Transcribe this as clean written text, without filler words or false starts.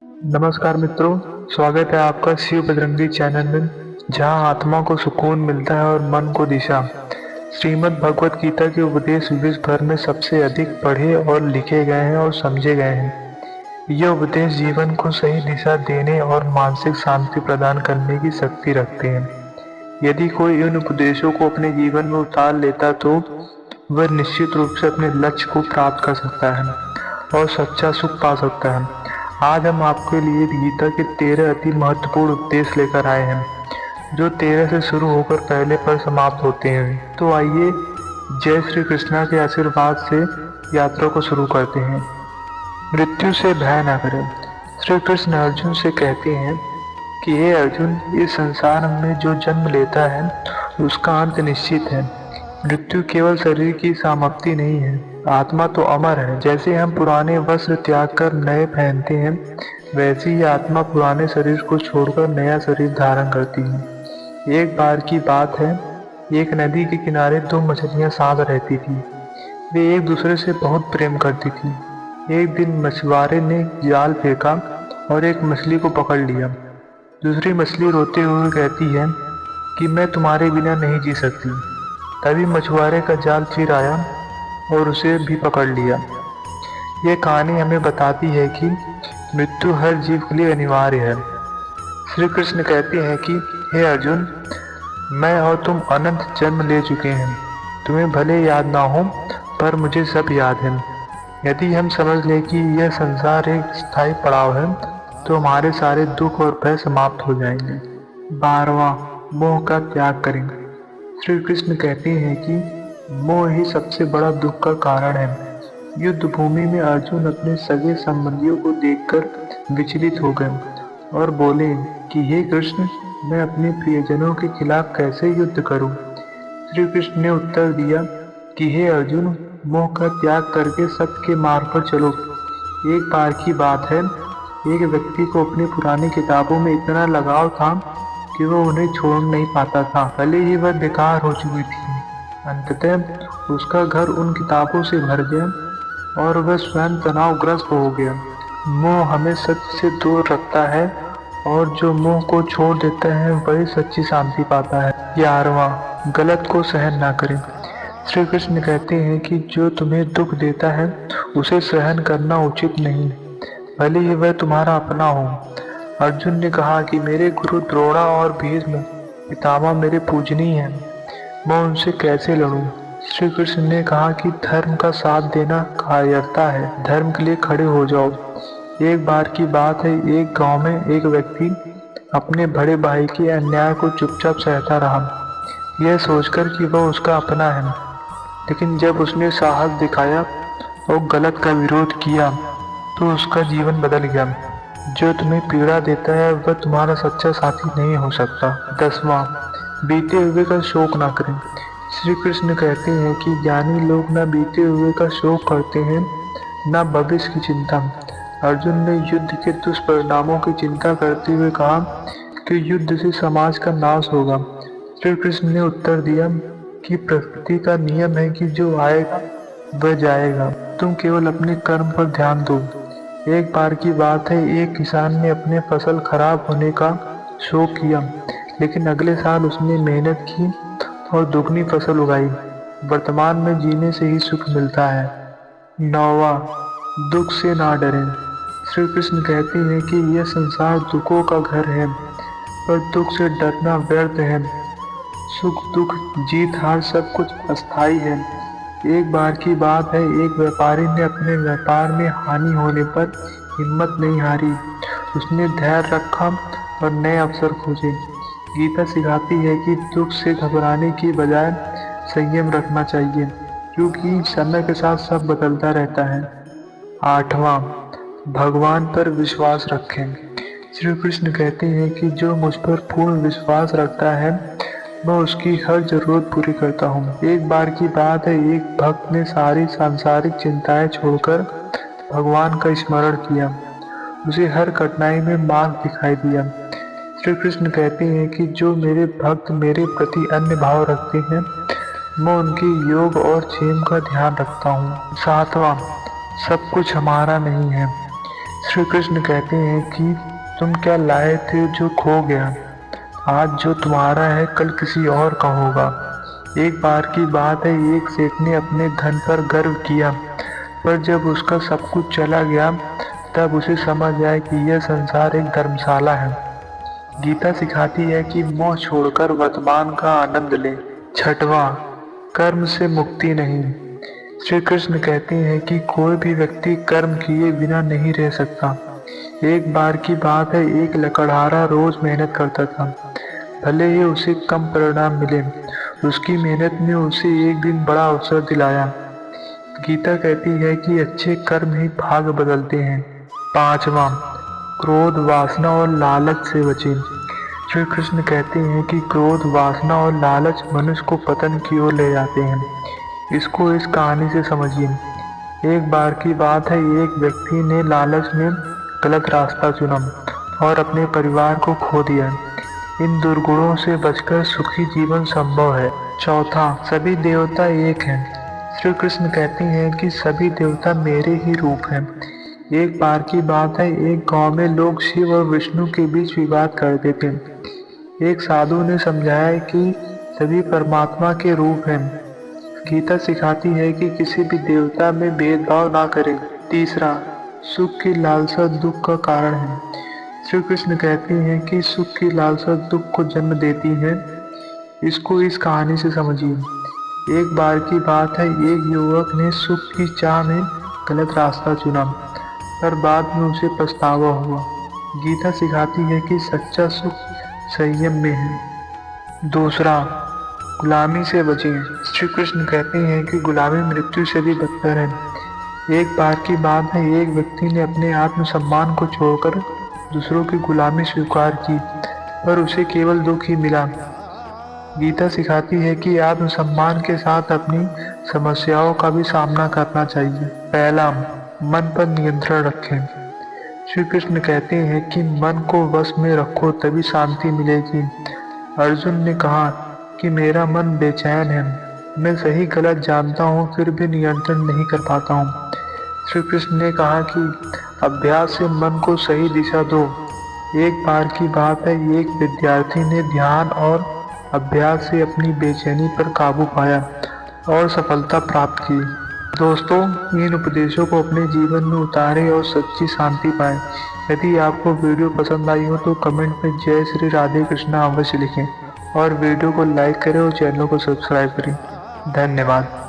नमस्कार मित्रों, स्वागत है आपका शिव बजरंगी चैनल में, जहां आत्मा को सुकून मिलता है और मन को दिशा। श्रीमद् भगवत गीता के उपदेश विश्व भर में सबसे अधिक पढ़े और लिखे गए हैं और समझे गए हैं। ये उपदेश जीवन को सही दिशा देने और मानसिक शांति प्रदान करने की शक्ति रखते हैं। यदि कोई इन उपदेशों को अपने जीवन में उतार लेता तो वह निश्चित रूप से अपने लक्ष्य को प्राप्त कर सकता है और सच्चा सुख पा सकता है। आज हम आपके लिए गीता के 13 अति महत्वपूर्ण उपदेश लेकर आए हैं, जो 13 से शुरू होकर पहले पर समाप्त होते हैं। तो आइए जय श्री कृष्णा के आशीर्वाद से यात्रा को शुरू करते हैं। मृत्यु से भय न करें। श्री कृष्ण अर्जुन से कहते हैं कि हे अर्जुन, इस संसार में जो जन्म लेता है उसका अंत निश्चित है। मृत्यु केवल शरीर की समाप्ति नहीं है, आत्मा तो अमर है। जैसे हम पुराने वस्त्र त्याग कर नए पहनते हैं, वैसे ही आत्मा पुराने शरीर को छोड़कर नया शरीर धारण करती है। एक बार की बात है, एक नदी के किनारे दो मछलियां साथ रहती थी। वे एक दूसरे से बहुत प्रेम करती थी। एक दिन मछुआरे ने जाल फेंका और एक मछली को पकड़ लिया। दूसरी मछली रोते हुए कहती है कि मैं तुम्हारे बिना नहीं जी सकती। तभी मछुआरे का जाल फिर आया और उसे भी पकड़ लिया। यह कहानी हमें बताती है कि मृत्यु हर जीव के लिए अनिवार्य है। श्री कृष्ण कहते हैं कि हे अर्जुन, मैं और तुम अनंत जन्म ले चुके हैं। तुम्हें भले याद ना हो, पर मुझे सब याद है। यदि हम समझ लें कि यह संसार एक स्थायी पड़ाव है, तो हमारे सारे दुख और भय समाप्त हो जाएंगे। 12वां, मोह का त्याग करें। श्री कृष्ण कहते हैं कि मोह ही सबसे बड़ा दुख का कारण है। युद्ध भूमि में अर्जुन अपने सगे संबंधियों को देखकर विचलित हो गए और बोले कि हे कृष्ण, मैं अपने प्रियजनों के खिलाफ कैसे युद्ध करूं? श्री कृष्ण ने उत्तर दिया कि हे अर्जुन, मोह का त्याग करके सत्य के मार्ग पर चलो। एक बार की बात है, एक व्यक्ति को अपनी पुरानी किताबों में इतना लगाव था कि वह उन्हें छोड़ नहीं पाता था, भले ही वह बेकार हो चुकी थी। अंततः उसका घर उन किताबों से भर गया और वह स्वयं तनावग्रस्त हो गया। मोह हमें सत्य से दूर रखता है और जो मोह को छोड़ देता है वही सच्ची शांति पाता है। 11वां, गलत को सहन ना करें। श्री कृष्ण कहते हैं कि जो तुम्हें दुख देता है उसे सहन करना उचित नहीं, भले ही वह तुम्हारा अपना हो। अर्जुन ने कहा कि मेरे गुरु द्रोणा और भीष्म पितामह मेरे पूजनीय हैं, मैं उनसे कैसे लड़ूं? श्री कृष्ण ने कहा कि धर्म का साथ देना कायरता है, धर्म के लिए खड़े हो जाओ। एक बार की बात है, एक गांव में एक व्यक्ति अपने बड़े भाई के अन्याय को चुपचाप सहता रहा, यह सोचकर कि वह उसका अपना है। लेकिन जब उसने साहस दिखाया और गलत का विरोध किया तो उसका जीवन बदल गया। जो तुम्हें पीड़ा देता है वह तुम्हारा सच्चा साथी नहीं हो सकता। 10वां, बीते हुए का शोक ना करें। श्री कृष्ण कहते हैं कि ज्ञानी लोग न बीते हुए का शोक करते हैं, न भविष्य की चिंता। अर्जुन ने युद्ध के दुष्परिणामों की चिंता करते हुए कहा कि युद्ध से समाज का नाश होगा। श्री कृष्ण ने उत्तर दिया कि प्रकृति का नियम है कि जो आएगा वह जाएगा, तुम केवल अपने कर्म पर ध्यान दो। एक बार की बात है, एक किसान ने अपने फसल खराब होने का शोक किया, लेकिन अगले साल उसने मेहनत की और दुगनी फसल उगाई। वर्तमान में जीने से ही सुख मिलता है। 9वां, दुख से ना डरें। श्री कृष्ण कहते हैं कि यह संसार दुखों का घर है, पर दुख से डरना व्यर्थ है। सुख दुख जीत हार सब कुछ अस्थायी है। एक बार की बात है, एक व्यापारी ने अपने व्यापार में हानि होने पर हिम्मत नहीं हारी, उसने धैर्य रखा और नए अवसर खोजे। गीता सिखाती है कि दुख से घबराने की बजाय संयम रखना चाहिए, क्योंकि समय के साथ सब बदलता रहता है। 8वां, भगवान पर विश्वास रखें। श्री कृष्ण कहते हैं कि जो मुझ पर पूर्ण विश्वास रखता है मैं उसकी हर जरूरत पूरी करता हूँ। एक बार की बात है, एक भक्त ने सारी सांसारिक चिंताएं छोड़कर भगवान का स्मरण किया। उसे हर कठिनाई में मार्ग दिखाई दिया। श्री कृष्ण कहते हैं कि जो मेरे भक्त मेरे प्रति अन्य भाव रखते हैं, मैं उनके योग और क्षेम का ध्यान रखता हूँ। 7वां, सब कुछ हमारा नहीं है। श्री कृष्ण कहते हैं कि तुम क्या लाए थे जो खो गया? आज जो तुम्हारा है कल किसी और का होगा। एक बार की बात है, एक सेठ ने अपने धन पर गर्व किया, पर जब उसका सब कुछ चला गया तब उसे समझ आया कि यह संसार एक धर्मशाला है। गीता सिखाती है कि मोह छोड़कर वर्तमान का आनंद ले। छठवां, कर्म से मुक्ति नहीं। श्री कृष्ण कहते हैं कि कोई भी व्यक्ति कर्म किए बिना नहीं रह सकता। एक बार की बात है, एक लकड़हारा रोज मेहनत करता था, भले ही उसे कम परिणाम मिले, उसकी मेहनत ने उसे एक दिन बड़ा अवसर दिलाया। गीता कहती है कि अच्छे कर्म ही भाग्य बदलते हैं। पांचवा, क्रोध, वासना और लालच से बचें। श्री कृष्ण कहते हैं कि क्रोध, वासना और लालच मनुष्य को पतन की ओर ले जाते हैं। इसको इस कहानी से समझिए। एक बार की बात है, एक व्यक्ति ने लालच में गलत रास्ता चुना और अपने परिवार को खो दिया। इन दुर्गुणों से बचकर सुखी जीवन संभव है। चौथा, सभी देवता एक हैं। श्री कृष्ण कहते हैं कि सभी देवता मेरे ही रूप हैं। एक बार की बात है, एक गांव में लोग शिव और विष्णु के बीच विवाद करते थे। एक साधु ने समझाया कि सभी परमात्मा के रूप हैं। गीता सिखाती है कि किसी भी देवता में भेदभाव ना करें। तीसरा, सुख की लालसा दुख का कारण है। श्री कृष्ण कहते हैं कि सुख की लालसा दुख को जन्म देती है। इसको इस कहानी से समझिए। एक बार की बात है, एक युवक ने सुख की चाह में गलत रास्ता चुना, पर बाद में उसे पछतावा हुआ। गीता सिखाती है कि सच्चा सुख संयम में है। दूसरा, गुलामी से बचें। श्री कृष्ण कहते हैं कि गुलामी मृत्यु से भी बदतर है। एक बार की बात है, एक व्यक्ति ने अपने आत्मसम्मान को छोड़कर दूसरों की गुलामी स्वीकार की, पर उसे केवल दुख ही मिला। गीता सिखाती है कि आत्मसम्मान के साथ अपनी समस्याओं का भी सामना करना चाहिए। पहला, मन पर नियंत्रण रखें। श्री कृष्ण कहते हैं कि मन को वश में रखो तभी शांति मिलेगी। अर्जुन ने कहा कि मेरा मन बेचैन है, मैं सही गलत जानता हूँ फिर भी नियंत्रण नहीं कर पाता हूँ। श्री कृष्ण ने कहा कि अभ्यास से मन को सही दिशा दो। एक बार की बात है, एक विद्यार्थी ने ध्यान और अभ्यास से अपनी बेचैनी पर काबू पाया और सफलता प्राप्त की। दोस्तों, इन उपदेशों को अपने जीवन में उतारें और सच्ची शांति पाएं। यदि आपको वीडियो पसंद आई हो तो कमेंट में जय श्री राधे कृष्णा अवश्य लिखें और वीडियो को लाइक करें और चैनल को सब्सक्राइब करें। धन्यवाद।